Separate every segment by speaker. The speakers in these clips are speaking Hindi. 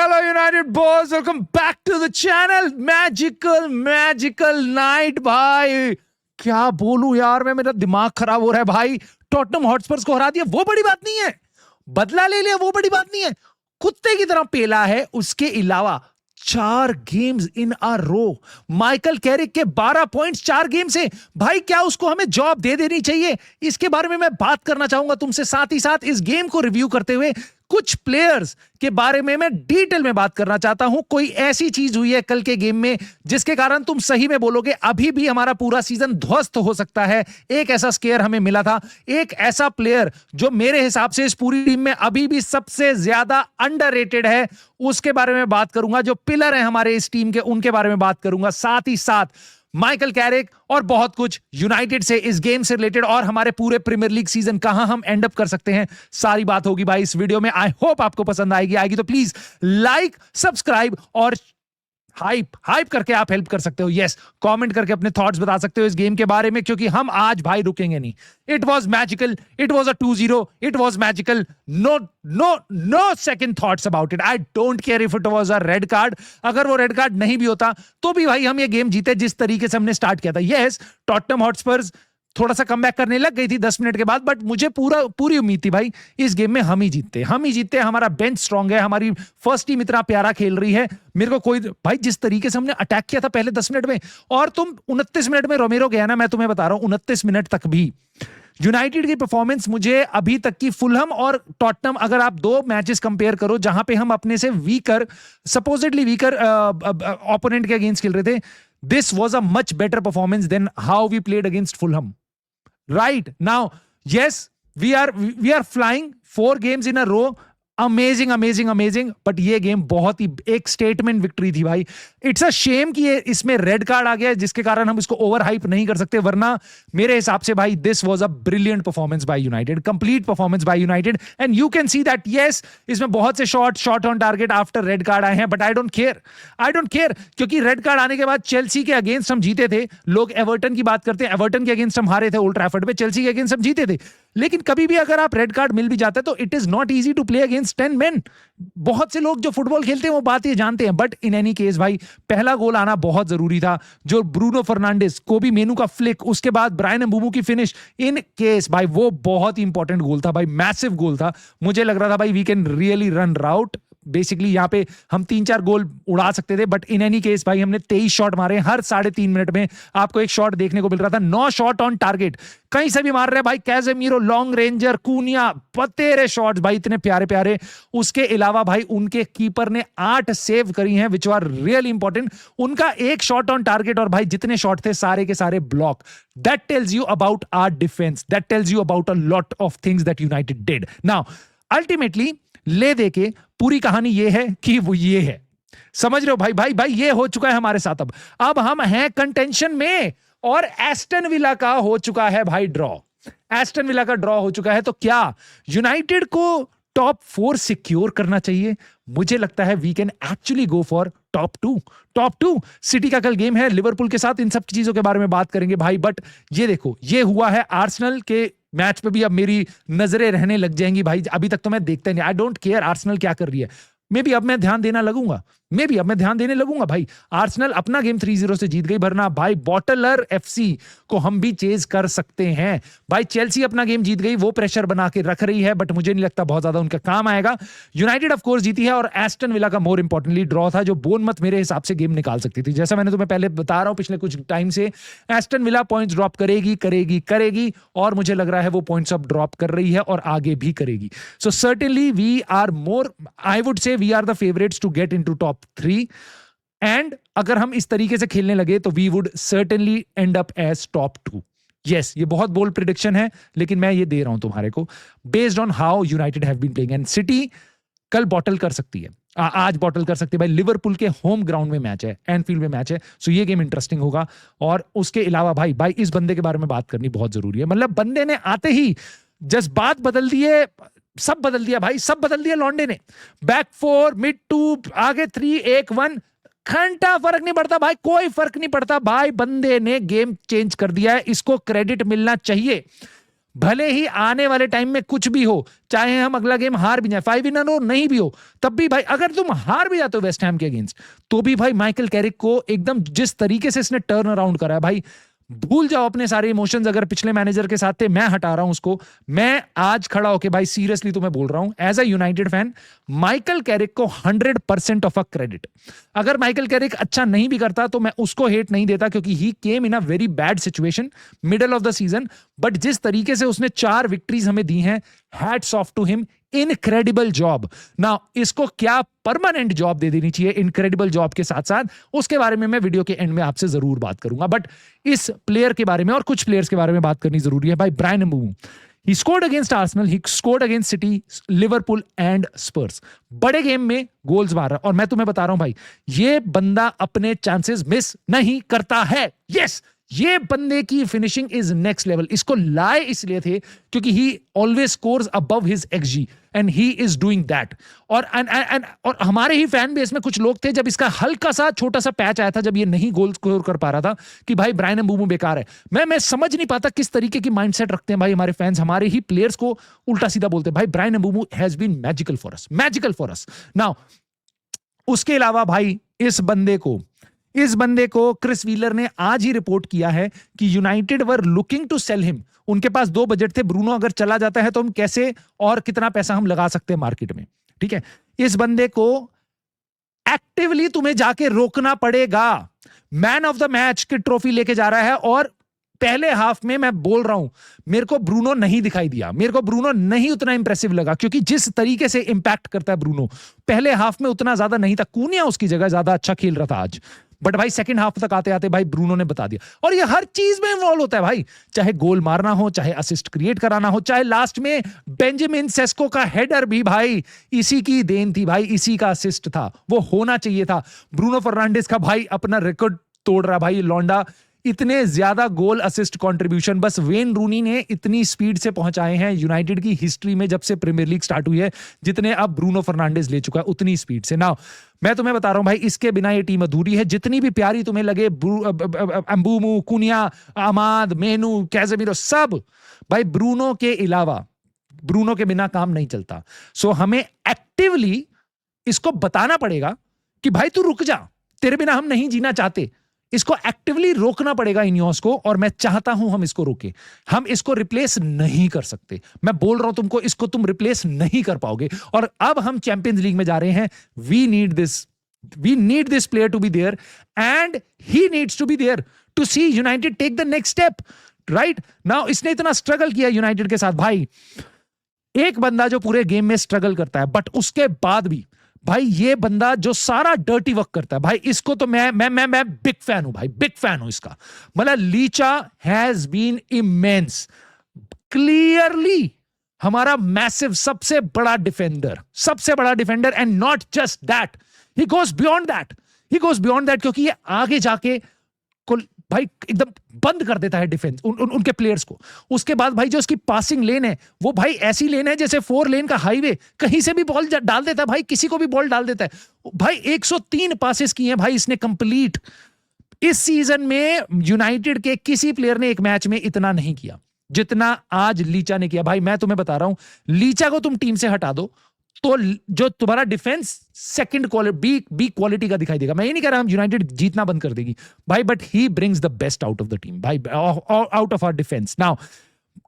Speaker 1: Hello United boys, welcome back to the channel. Magical night भाई. क्या बोलूं यार, मेरा दिमाग खराब हो रहा है भाई. टॉटनहम हॉटस्पर्स को हरा दिया वो बड़ी बात नहीं है, बदला ले लिया वो बड़ी बात नहीं है, कुत्ते की तरह पेला है. उसके अलावा 4 गेम्स इन अ रो. माइकल कैरिक के 12 पॉइंट्स 4 गेम से. भाई क्या उसको हमें जॉब दे देनी चाहिए? इसके बारे में मैं बात करना चाहूंगा तुमसे. साथ ही साथ इस गेम को रिव्यू करते हुए कुछ प्लेयर्स के बारे में मैं डिटेल में बात करना चाहता हूं. कोई ऐसी चीज हुई है कल के गेम में जिसके कारण तुम सही में बोलोगे अभी भी हमारा पूरा सीजन ध्वस्त हो सकता है. एक ऐसा स्केयर हमें मिला था, एक ऐसा प्लेयर जो मेरे हिसाब से इस पूरी टीम में अभी भी सबसे ज्यादा अंडररेटेड है, उसके बारे में बात करूंगा. जो पिलर है हमारे इस टीम के, उनके बारे में बात करूंगा. साथ ही साथ माइकल कैरिक और बहुत कुछ यूनाइटेड से, इस गेम से रिलेटेड और हमारे पूरे प्रीमियर लीग सीजन कहां हम एंड अप कर सकते हैं, सारी बात होगी भाई इस वीडियो में. आई होप आपको पसंद आएगी तो प्लीज लाइक, सब्सक्राइब और हाइप करके आप हेल्प कर सकते हो. यस, कमेंट करके अपने थॉट्स बता सकते हो इस गेम के बारे में, क्योंकि हम आज भाई रुकेंगे नहीं. It was magical, it was a 2-0, it was magical. No second thoughts about it. I don't care if it was a red card. अगर वो रेड कार्ड नहीं भी होता तो भी भाई हम ये गेम जीते जिस तरीके से हमने स्टार्ट किया था. यस, टॉटनहम हॉटस्पर्स थोड़ा सा कमबैक करने लग गई थी 10 मिनट के बाद, बट मुझे पूरी उम्मीद थी भाई इस गेम में हम ही जीतते. हमारा बेंच स्ट्रांग है, हमारी फर्स्ट टीम इतना प्यारा खेल रही है. मेरे को कोई भाई जिस तरीके से हमने अटैक किया था पहले 10 मिनट में, और तुम 29 मिनट में रोमेरो गया ना, मैं तुम्हें बता रहा हूं 29 मिनट तक भी यूनाइटेड की परफॉर्मेंस मुझे अभी तक की फुलहम और टॉटनहम, अगर आप 2 मैचेस कंपेयर करो जहां पे हम अपने से सपोजिटली वीकर ओपोनेंट के अगेंस्ट खेल रहे थे, this was a much better performance than how we played against Fulham. Right now, yes, we are flying 4 games in a row. Amazing. But ये गेम बहुत ही एक स्टेटमेंट विक्ट्री थी भाई. इट्स अ शेम कि ये इसमें रेड कार्ड आ गया है, जिसके कारण हम इसको ओवर हाइप नहीं कर सकते. वरना मेरे हिसाब से भाई this was a brilliant performance by United, complete performance by United. And you can see that yes, इसमें बहुत से shot on target after red card आए हैं, बट आई डोंट केयर क्योंकि रेड कार्ड आने के बाद चेल्सी के अगेंस्ट हम जीते थे. लोग एवर्टन की बात करते हैं, एवर्टन के अगेंस्ट हम हारे थे ओल्ड ट्रैफर्ड पे, चेल्सी के अगेंस्ट हम जीते थे. लेकिन कभी भी अगर आप रेड कार्ड मिल भी जाता है तो it is not easy to play against 10 men. बहुत से लोग जो फुटबॉल खेलते हैं वो बात ये जानते हैं. बट इन एनी केस भाई पहला गोल आना बहुत जरूरी था. जो ब्रूनो फर्नांडिस, कोबी मेनू का फ्लिक, उसके बाद ब्रायन एम्बूमो की फिनिश, इन केस भाई वो बहुत ही इंपॉर्टेंट गोल था भाई, मैसिव गोल था. मुझे लग रहा था भाई we can really run riot. Basically यहां पे हम 3-4 गोल उड़ा सकते थे, बट इन एनी केस भाई हमने 23 शॉट मारे. हर 3.5 मिनट में आपको एक शॉट देखने को मिल रहा था. 9 शॉट ऑन टारगेट, कहीं से भी मार रहे भाई. कैजेमीरो, लॉन्ग रेंजर, कूनिया, बतेरे शॉट्स भाई, इतने प्यारे. उसके अलावा भाई उनके कीपर ने 8 सेव करी हैं, विच आर रियली इंपॉर्टेंट. उनका एक शॉट ऑन टारगेट, और भाई जितने शॉट थे सारे के सारे block. That tells you about our defence, that tells you about a lot of things that United did. Now ultimately ले दे के पूरी कहानी ये है कि वो ये है, समझ रहे हो भाई ये हो चुका है हमारे साथ. अब हम हैं कंटेंशन में, और एस्टन विला का हो चुका है भाई ड्रॉ. एस्टन विला का ड्रॉ हो चुका है. तो क्या यूनाइटेड को टॉप 4 सिक्योर करना चाहिए? मुझे लगता है we can actually go for top 2. City का कल गेम है लिवरपूल के साथ, इन सब चीजों के बारे में बात करेंगे भाई. बट ये देखो, ये हुआ है आर्सेनल के मैच पे भी अब मेरी नजरें रहने लग जाएंगी भाई. अभी तक तो मैं देखता नहीं, आई डोंट केयर आर्सेनल क्या कर रही है. मे बी अब मैं ध्यान देने लगूंगा भाई. आर्सेनल अपना गेम 3-0 से जीत गई, वरना भाई बॉटलर एफसी को हम भी चेज कर सकते हैं भाई. चेल्सी अपना गेम जीत गई, वो प्रेशर बना के रख रही है, बट मुझे नहीं लगता बहुत ज्यादा उनका काम आएगा. यूनाइटेड ऑफ कोर्स जीती है, और एस्टन विला का मोर इंपॉर्टेंटली ड्रॉ था, जो बोर्नमथ मेरे हिसाब से गेम निकाल सकती थी. जैसा मैंने तुम्हें पहले बता रहा हूं पिछले कुछ टाइम से, एस्टन विला पॉइंट्स ड्रॉप करेगी, और मुझे लग रहा है वो पॉइंट्स अब ड्रॉप कर रही है और आगे भी करेगी. So certainly we are more, I would say we are the favourites to get into top 3. And अगर हम इस तरीके से खेलने लगे तो we would certainly end up as top 2. Yes, ये बहुत बोल्ड प्रेडिक्शन है, लेकिन मैं ये दे रहा हूं तुम्हारे को based on how United have been playing. And City कल बॉटल कर सकती है, आज बॉटल कर सकती है भाई. लिवरपूल के होम ग्राउंड में मैच है, एनफील्ड में मैच है, सो ये गेम इंटरेस्टिंग होगा. और उसके अलावा भाई इस बंदे के बारे में बात करनी बहुत जरूरी है. मतलब बंदे ने आते ही जज्बात बदल दिए, सब बदल दिया लॉन्डे ने. बैक 4, मिड 2, आगे 3, 1, 1, घंटा फर्क नहीं पड़ता भाई, कोई फर्क नहीं पड़ता भाई. बंदे ने गेम चेंज कर दिया है, इसको क्रेडिट मिलना चाहिए. भले ही आने वाले टाइम में कुछ भी हो, चाहे हम अगला गेम हार भी जाए, 5-0 नहीं भी हो, तब भी भाई अगर तुम हार भी जाते हो वेस्ट हैम के अगेंस्ट, तो भी भाई माइकल कैरिक को एकदम जिस तरीके से इसने टर्न अराउंड करा है भाई, भूल जाओ अपने सारे इमोशंस अगर पिछले मैनेजर के साथ थे, मैं हटा रहा हूं उसको। मैं आज खड़ा होके भाई सीरियसली तुम्हें बोल रहा हूं as a United fan, Michael Carrick को 100% ऑफ अ क्रेडिट। अगर माइकल कैरिक अच्छा नहीं भी करता तो मैं उसको हेट नहीं देता, क्योंकि he came in a very bad situation middle of the season, but जिस तरीके से उसने 4 विक्ट्रीज हमें दी हैं, hats off to him, incredible job. ना इसको क्या परमानेंट जॉब दे देनी चाहिए इनक्रेडिबल जॉब के साथ साथ, उसके बारे में मैं वीडियो के एंड में आपसे जरूर बात करूंगा। बट इस प्लेयर के बारे में और कुछ प्लेयर्स के बारे में बात करनी जरूरी है भाई। Bryan Mbeumo, he scored against Arsenal, he scored against City, Liverpool and Spurs। बड़े गेम में गोल्स मार रहा, और मैं तुम्हें बता रहा हूं भाई, ये बंदा अपने चांसेस मिस नहीं करता है। यस, ये बंदे की फिनिशिंग इज नेक्स्ट लेवल। इसको लाए इसलिए थे क्योंकि ही always scores above his XD and he is doing that. और हमारे ही फैन बेस में कुछ लोग थे, जब इसका हल्का सा छोटा सा पैच आया था, जब ये नहीं गोल स्कोर कर पा रहा था, कि भाई ब्रायन एम्बूमो बेकार है। मैं समझ नहीं पाता किस तरीके की माइंडसेट रखते हैं भाई हमारे फैंस, हमारे ही प्लेयर्स को उल्टा सीधा बोलते हैं। भाई Bryan Mbeumo has been magical for us now. उसके अलावा भाई इस बंदे को क्रिस व्हीलर ने आज ही रिपोर्ट किया है कि United were looking to sell him. उनके पास 2 बजट थे, ब्रूनो अगर चला जाता है तो हम कैसे और कितना पैसा हम लगा सकते हैं मार्केट में, ठीक है। इस बंदे को एक्टिवली तुम्हें जाके रोकना पड़ेगा। मैन ऑफ द मैच की ट्रॉफी लेके जा रहा है, और पहले हाफ में मैं बोल रहा हूं, मेरे को ब्रूनो नहीं दिखाई दिया, मेरे को ब्रूनो नहीं उतना इंप्रेसिव लगा, क्योंकि जिस तरीके से इंपैक्ट करता है ब्रूनो, पहले हाफ में उतना ज्यादा नहीं था। कूनिया उसकी जगह ज्यादा अच्छा खेल रहा था आज, बट भाई सेकंड हाफ तक आते आते भाई ब्रूनो ने बता दिया। और ये हर चीज में इन्वॉल्व होता है भाई, चाहे गोल मारना हो, चाहे असिस्ट क्रिएट कराना हो, चाहे लास्ट में बेंजामिन सेस्को का हेडर भी भाई इसी की देन थी भाई, इसी का असिस्ट था, वो होना चाहिए था। ब्रूनो फर्नांडिस का भाई अपना रिकॉर्ड तोड़ रहा भाई लौंडा, इतने ज्यादा गोल असिस्ट कंट्रीब्यूशन बस वेन रूनी ने इतनी स्पीड से पहुंचाए हैं यूनाइटेड की हिस्ट्री में, जब से प्रीमियर लीग स्टार्ट हुई है, जितने अब ब्रूनो फर्नांडिस ले चुका है उतनी स्पीड से। नाउ मैं तुम्हें बता रहा हूं भाई, इसके बिना ये टीम अधूरी है। जितनी भी प्यारी तुम्हें लगे एम्बूमो, कुनिया, अमाद, मेनू, कैसेमीरो, सब भाई ब्रूनो के अलावा, ब्रूनो के बिना काम नहीं चलता। सो हमें एक्टिवली इसको बताना पड़ेगा कि भाई तू रुक जा, तेरे बिना हम नहीं जीना चाहते। इसको एक्टिवली रोकना पड़ेगा इनियोस को, और मैं चाहता हूं हम इसको रोके। हम इसको रिप्लेस नहीं कर सकते, मैं बोल रहा हूं तुमको, इसको तुम रिप्लेस नहीं कर पाओगे। और अब हम चैंपियंस लीग में जा रहे हैं, we need this player to be there, and he needs to be there to see United take the next step, right now. इसने इतना स्ट्रगल किया यूनाइटेड के साथ भाई, एक बंदा जो पूरे गेम में स्ट्रगल करता है, बट उसके बाद भी भाई ये बंदा जो सारा डर्टी वर्क करता है भाई, इसको तो मैं बिग फैन हूं भाई, बिग फैन हूं इसका। मतलब Licha has been immense, clearly हमारा मैसिव सबसे बड़ा defender, and not just that, he goes beyond that, क्योंकि ये आगे जाके भाई एकदम बंद कर देता है डिफेंस उनके प्लेयर्स को। उसके बाद भाई जो उसकी पासिंग लेन है, वो भाई ऐसी लेन है जैसे 4 लेन का हाईवे, कहीं से भी बॉल डाल देता है भाई, किसी को भी बॉल डाल देता है भाई। 103 पासेस किए हैं भाई इसने कंप्लीट। इस सीजन में यूनाइटेड के किसी प्लेयर ने एक मैच में इतना नहीं किया जितना आज लीचा ने किया। भाई मैं तुम्हें बता रहा हूं, लीचा को तुम टीम से हटा दो तो जो तुम्हारा defence second quality, B quality का दिखाई देगा। मैं ये नहीं कह रहा हम यूनाइटेड जीतना बंद कर देगी भाई, but he brings the best out of the team भाई, out of our defence. Now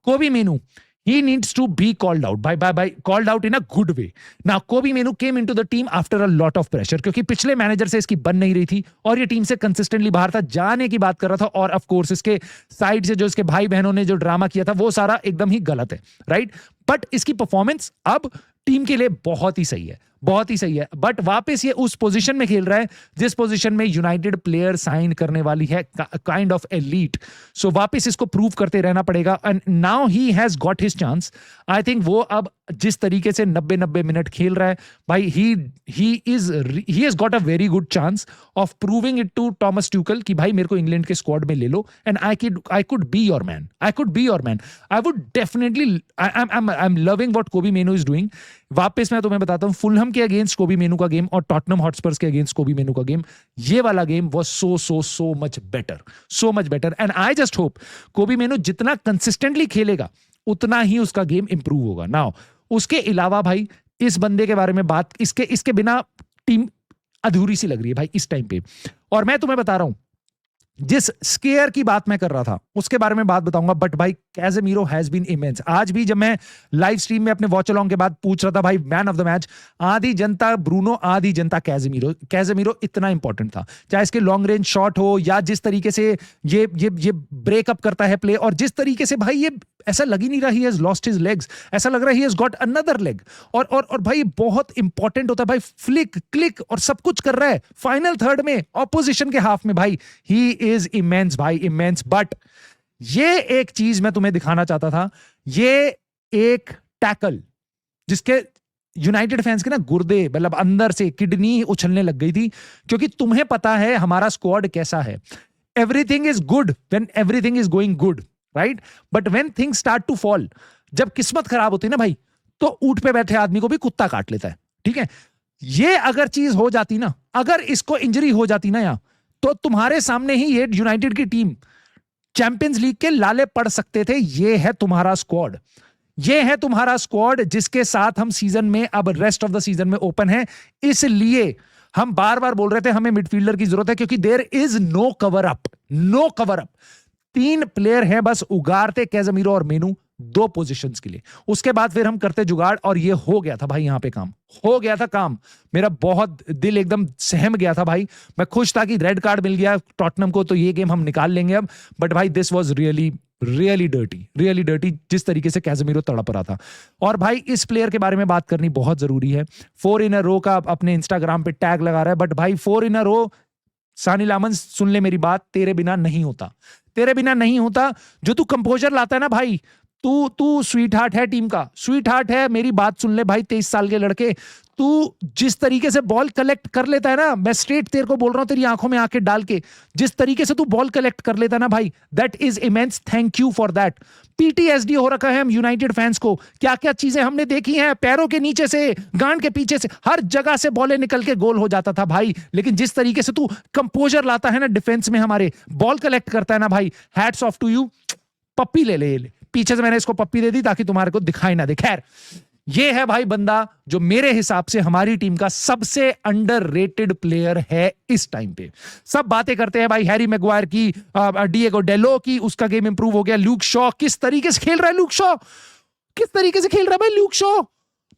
Speaker 1: Kobbie Mainoo, he needs to be called out by called out in a good way. Now Kobe Menu came into the team after a lot of pressure, क्योंकि पिछले मैनेजर से इसकी बन नहीं रही थी और ये टीम से कंसिस्टेंटली बाहर था, जाने की बात कर रहा था। और ऑफ कोर्स इसके साइड से जो इसके भाई बहनों ने जो ड्रामा किया था वो सारा एकदम ही गलत है, राइट। बट इसकी परफॉर्मेंस अब टीम के लिए बहुत ही सही है, बहुत ही सही है। बट वापस ये उस पोजीशन में खेल रहा है जिस पोजीशन में यूनाइटेड प्लेयर साइन करने वाली है, काइंड ऑफ एलीट। सो वापस इसको प्रूव करते रहना पड़ेगा, and now he has got his chance. I think वो अब जिस तरीके से 90 मिनट खेल रहा है भाई, he has got a very good chance of proving it to Thomas Tuchel कि भाई मेरे को इंग्लैंड के स्क्वाड में ले लो, and I could be your man. I would definitely, I'm loving what Kobe Menu is doing. वापस मैं तुम्हें बताता हूं, फुलहम के अगेंस्ट कोबी मेनू का गेम और टॉटनहम हॉटस्पर्स के अगेंस्ट कोबी मेनू का गेम, ये वाला game was so much better, and I just hope कोबी मेनू जितना कंसिस्टेंटली खेलेगा उतना ही उसका गेम इंप्रूव होगा। नाउ उसके अलावा भाई इस बंदे के बारे में बात, इसके बिना टीम अधूरी सी लग रही है भाई इस टाइम पे। और मैं तुम्हें बता रहा हूं, जिस स्केयर की बात मैं कर रहा था उसके बारे में बात बताऊंगा, बट भाई कैजेमीरो हैज बीन इमेंस। आज भी जब मैं लाइव स्ट्रीम में अपने वॉच अलोंग के बाद पूछ रहा था भाई मैन ऑफ द मैच, आधी जनता ब्रूनो, आधी जनता कैजेमीरो। कैजेमीरो इतना इंपॉर्टेंट था, चाहे इसके लॉन्ग रेंज शॉट हो या जिस तरीके से ये ब्रेकअप करता है प्ले, और जिस तरीके से भाई ये ऐसा लग ही नहीं रहा he has lost his legs, ऐसा लग रहा है he has got another leg. और भाई बहुत इंपॉर्टेंट होता है भाई, फ्लिक क्लिक और सब कुछ कर रहा है फाइनल थर्ड में ऑपोजिशन के हाफ में। भाई ही इज इमेंस भाई, इमेंस। बट ये एक चीज मैं तुम्हें दिखाना चाहता था, ये एक टैकल जिसके यूनाइटेड फैंस के ना गुर्दे, मतलब अंदर से किडनी उछलने लग गई थी, क्योंकि तुम्हें पता है हमारा स्क्वाड कैसा है। Everything is good when everything is going good, right? But when things start to fall, जब किस्मत खराब होती है ना भाई, तो ऊंट पे बैठे आदमी को भी कुत्ता काट लेता है, ठीक है? ये अगर चीज हो जाती ना, अगर इसको इंजरी हो जाती ना यार, तो तुम्हारे सामने ही ये यूनाइटेड की टीम चैंपियंस लीग के लाले पड़ सकते थे। ये है तुम्हारा स्क्वाड, ये है तुम्हारा स्क्वाड जिसके साथ हम सीजन में, अब रेस्ट ऑफ द सीजन में ओपन है। इसलिए हम बार बार बोल रहे थे हमें मिडफील्डर की जरूरत है, क्योंकि there is no cover up, no cover up. 3 player हैं बस, उगारते, कैजेमीरो और मेनू, 2 पोजीशंस के लिए। उसके बाद फिर हम करते जुगाड़, और ये हो गया था भाई, यहां पे काम हो गया था। काम मेरा बहुत दिल एकदम सहम गया था भाई। मैं खुश था कि रेड कार्ड मिल गया टॉटनहम को, तो ये गेम हम निकाल लेंगे अब। बट भाई this was really really dirty, जिस तरीके से कैजेमीरो तड़प रहा था। और भाई इस प्लेयर के बारे में बात करनी बहुत जरूरी है। 4 इन अ रो का अपने इंस्टाग्राम पे टैग लगा रहा है, बट भाई 4 इन अ रो, सानी लामन सुन ले मेरी बात, तेरे बिना नहीं होता, तेरे बिना नहीं होता। जो तू कंपोजर लाता है ना भाई, तू स्वीट हार्ट है टीम का, स्वीट हार्ट है। मेरी बात सुन ले भाई, 23 साल के लड़के, तू जिस तरीके से बॉल कलेक्ट कर लेता है ना, मैं स्ट्रेट तेरे को बोल रहा हूं, तेरी आंखों में आंखें डाल के, जिस तरीके से तू बॉल कलेक्ट कर लेता है ना भाई, that is immense. Thank you for that. PTSD हो रखा है हम यूनाइटेड फैंस को, क्या क्या चीजें हमने देखी हैं, पैरों के नीचे से, गांड के पीछे से, हर जगह से बॉलें निकल के गोल हो जाता था भाई। लेकिन जिस तरीके से तू कंपोजर लाता है ना डिफेंस में, हमारे बॉल कलेक्ट करता है ना भाई, हैट्स ऑफ टू यू। पप्पी ले ले, पीछे से मैंने इसको पप्पी दे दी ताकि तुम्हारे को दिखाई ना दे। खैर, ये है भाई बंदा जो मेरे हिसाब से हमारी टीम का सबसे अंडररेटेड प्लेयर है इस टाइम पे। सब बातें करते हैं भाई हैरी मैगवायर की, डिएगो डेलो की, उसका गेम इंप्रूव हो गया। ल्यूक शॉ, किस तरीके से खेल रहा है ल्यूक शॉ, किस तरीके से खेल रहा है भाई ल्यूक शॉ,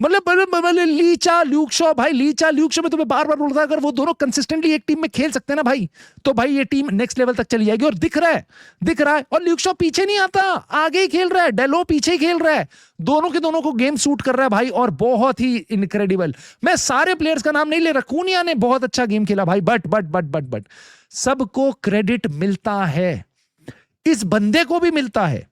Speaker 1: मतलब लीचा ल्यूक शॉ भाई, लीचा ल्यूक शॉ। मैं तुम्हें बार बार बोल रहा, अगर वो दोनों कंसिस्टेंटली एक टीम में खेल सकते हैं ना भाई, तो भाई ये टीम नेक्स्ट लेवल तक चली जाएगी। और दिख रहा है। और ल्यूक शॉ पीछे नहीं आता, आगे ही खेल रहा है, डेलो पीछे ही खेल रहा है। दोनों के दोनों को गेम सूट कर रहा है भाई, और बहुत ही इनक्रेडिबल। मैं सारे प्लेयर्स का नाम नहीं ले रहा, कूनिया ने बहुत अच्छा गेम खेला भाई, बट सबको क्रेडिट मिलता है, इस बंदे को भी मिलता है।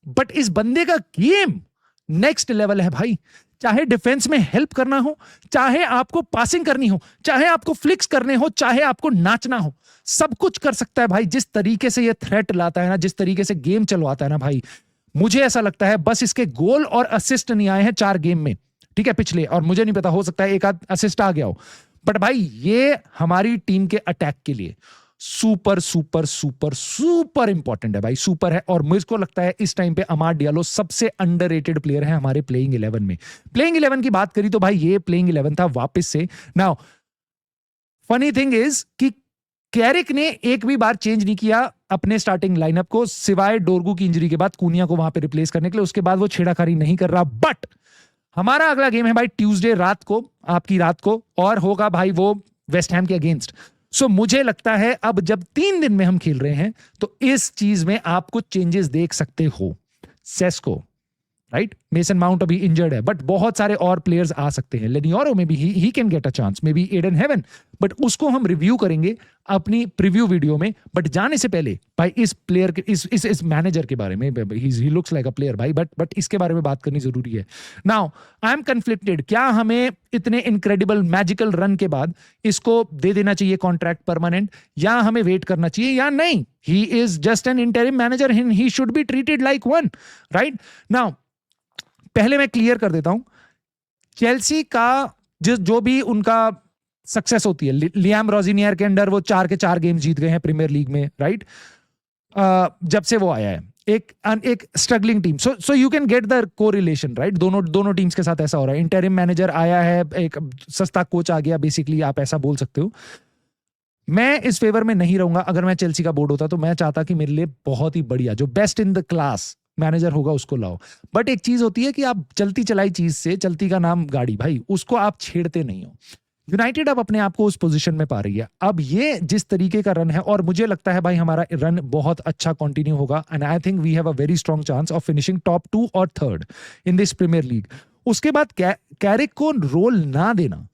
Speaker 1: बट इस बंदे का गेम नेक्स्ट लेवल है भाई। चाहे डिफेंस में हेल्प करना हो, चाहे आपको पासिंग करनी हो, चाहे आपको फ्लिक्स करने हो, चाहे आपको नाचना हो, सब कुछ कर सकता है भाई। जिस तरीके से ये थ्रेट लाता है ना, जिस तरीके से गेम चलवाता है ना भाई, मुझे ऐसा लगता है बस इसके गोल और असिस्ट नहीं आए हैं 4 गेम में, ठीक है, पिछले, और मुझे नहीं पता, हो सकता है एक आध असिस्ट आ गया हो। बट भाई ये हमारी टीम के अटैक के लिए super super super super important है भाई, सुपर है। और मुझको लगता है इस टाइम पे अमाद डियालो सबसे अंडररेटेड प्लेयर है हमारे प्लेइंग 11 में। प्लेइंग 11 की बात करी तो भाई ये प्लेइंग 11 था वापस से। नाउ फनी थिंग इज कि कैरिक ने एक भी बार चेंज नहीं किया अपने स्टार्टिंग लाइनअप को, सिवाय डोरगू की इंजरी के बाद, कूनिया को वहां पे रिप्लेस करने के लिए। उसके बाद वो छेड़ाखानी नहीं कर रहा। बट हमारा अगला गेम है भाई ट्यूसडे रात को, आपकी रात को, और होगा भाई वो वेस्ट हैम के अगेंस्ट। सो मुझे लगता है अब जब 3 दिन में हम खेल रहे हैं, तो इस चीज में आप कुछ चेंजेस देख सकते हो। सेस्को, राइट, मेसन माउंट अभी इंजर्ड है, बट बहुत सारे और प्लेयर्स आ सकते हैं। लेनियोरो में भी he can get a chance, maybe Ayden Heaven, but उसको हम रिव्यू करेंगे अपनी प्रीव्यू वीडियो में। बट जाने से पहले भाई इस प्लेयर के, इस मैनेजर के बारे में, he looks like a player भाई, बट इसके बारे में बात करनी जरूरी है। नाउ आई एम कन्फ्लिक्टेड, क्या हमें इतने इनक्रेडिबल मैजिकल रन के बाद इसको दे देना चाहिए कॉन्ट्रैक्ट परमानेंट, या हमें वेट करना चाहिए, या नहीं, he is just an interim manager, he should be treated like one, right. Now पहले मैं क्लियर कर देता हूं, चेल्सी का जो भी उनका सक्सेस होती है, लियाम रोजिनियर के अंडर वो 4 के 4 गेम जीत गए हैं प्रीमियर लीग में, राइट, जब से वो आया है। एक struggling team, so you can get the correlation, right? दोनों टीम्स के साथ ऐसा हो रहा है। इंटरिम मैनेजर आया है, एक सस्ता कोच आ गया, बेसिकली आप ऐसा बोल सकते हो। मैं इस फेवर में नहीं रहूंगा। अगर मैं चेल्सी का बोर्ड होता तो मैं चाहता कि मेरे लिए बहुत ही बढ़िया, जो best in the class manager होगा उसको लाओ। बट एक चीज होती है कि आप चलती चलाई चीज से, चलती का नाम गाड़ी भाई, उसको आप छेड़ते नहीं हो। यूनाइटेड अब अपने आप को उस पोजीशन में पा रही है। अब ये जिस तरीके का रन है, और मुझे लगता है भाई हमारा रन बहुत अच्छा कंटिन्यू होगा, and I think we have a very strong chance of finishing top 2 और 3rd in this premiere league. उसके बाद कैरिक को रोल ना देना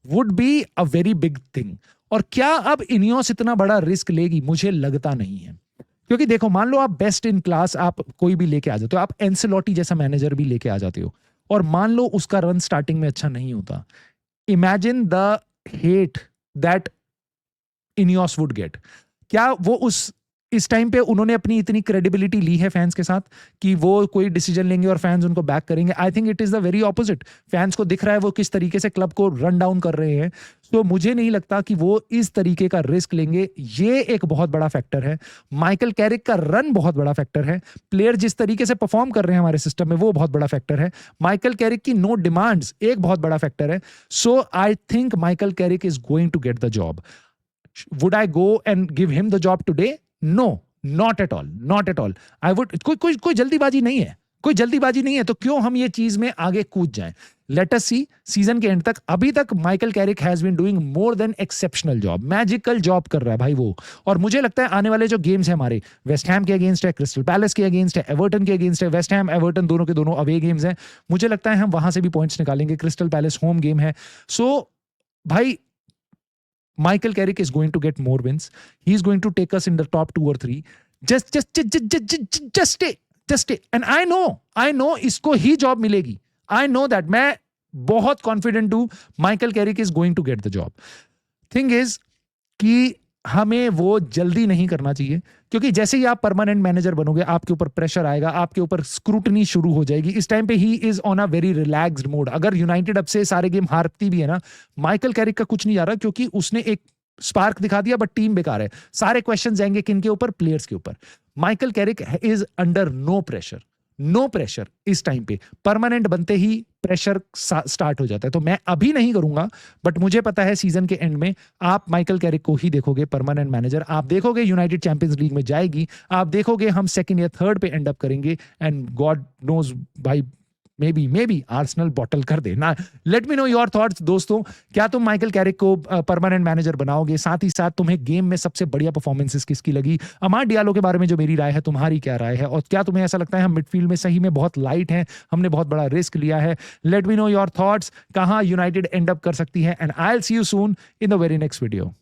Speaker 1: would be a very big thing. और क्या अब इनियोस इतना बड़ा रिस्क लेगी? मुझे लगता नहीं है। क्योंकि देखो, मान लो आप बेस्ट इन क्लास आप कोई भी लेके आ जाते हो, आप एंसेलोटी जैसा मैनेजर भी लेके आ जाते हो, और मान लो उसका रन स्टार्टिंग में अच्छा नहीं होता, imagine the hate that Ineos would get. क्या वो इस टाइम पे उन्होंने अपनी इतनी क्रेडिबिलिटी ली है फैंस के साथ कि वो कोई डिसीजन लेंगे और फैंस उनको बैक करेंगे? I think it is the very opposite. Fans को दिख रहा है वो किस तरीके से क्लब को रन डाउन कर रहे हैं, तो मुझे नहीं लगता कि वो इस तरीके का रिस्क लेंगे। ये एक बहुत बड़ा फैक्टर है। माइकल कैरिक का रन बहुत बड़ा फैक्टर है। प्लेयर जिस तरीके से परफॉर्म कर रहे हैं हमारे सिस्टम में, वो बहुत बड़ा फैक्टर है। माइकल कैरिक की नो डिमांड्स एक बहुत बड़ा फैक्टर है। So I think Michael Carrick is going to get the job. Would I go and give him the job today? No, not at all, not at all. I would कोई जल्दीबाजी नहीं है, कोई जल्दीबाजी नहीं है, तो क्यों हम ये चीज में आगे कूद जाएं? लेट अस सी सीजन के एंड तक। अभी तक Michael Carrick has been doing more than exceptional job, magical job कर रहा है भाई वो। और मुझे लगता है आने वाले जो गेम्स है हमारे, वेस्ट हैम के अगेंस्ट है, क्रिस्टल पैलेस के अगेंस्ट है, एवर्टन के अगेंस्ट है। वेस्ट हैम एवर्टन दोनों के दोनों अवे गेम्स हैं, मुझे लगता है हम वहां से भी पॉइंट्स निकालेंगे। क्रिस्टल पैलेस होम गेम है। सो भाई, Michael Carrick is going to get more wins. He's going to take us in the top 2 or 3. Just stay. And I know इसको ही जॉब मिलेगी. I know that. मैं बहुत कॉन्फिडेंट हूं Michael Carrick is going to get the job. Thing is कि हमें वो जल्दी नहीं करना चाहिए, क्योंकि जैसे ही आप परमानेंट मैनेजर बनोगे आपके ऊपर प्रेशर आएगा, आपके ऊपर स्क्रूटनी शुरू हो जाएगी। इस टाइम पे he is on a very relaxed mode. अगर यूनाइटेड अब से सारे गेम हारती भी है ना, माइकल कैरिक का कुछ नहीं जा रहा, क्योंकि उसने एक स्पार्क दिखा दिया, बट टीम बेकार है। सारे क्वेश्चन जाएंगे किनके ऊपर? प्लेयर्स के ऊपर। Michael Carrick is under no pressure इस टाइम पे। परमानेंट बनते ही प्रेशर स्टार्ट हो जाता है। तो मैं अभी नहीं करूंगा, बट मुझे पता है सीजन के एंड में आप माइकल कैरिक को ही देखोगे परमानेंट मैनेजर। आप देखोगे यूनाइटेड चैंपियंस लीग में जाएगी, आप देखोगे हम 2nd या 3rd पे एंड अप करेंगे, एंड गॉड नोज भाई, मे बी आर्सेनल बॉटल कर दे ना। Let me know your thoughts दोस्तों। क्या तुम माइकल कैरिक को परमानेंट मैनेजर बनाओगे? साथ ही साथ तुम्हें गेम में सबसे बढ़िया परफॉर्मेंसेस किसकी लगी? अमाद डियालो के बारे में जो मेरी राय है, तुम्हारी क्या राय है? और क्या तुम्हें ऐसा लगता है हम मिडफील्ड में सही में बहुत लाइट हैं, हमने बहुत बड़ा रिस्क लिया है? Let me know your thoughts. कहां यूनाइटेड एंड अप कर सकती है? And I will see you soon in the very next video.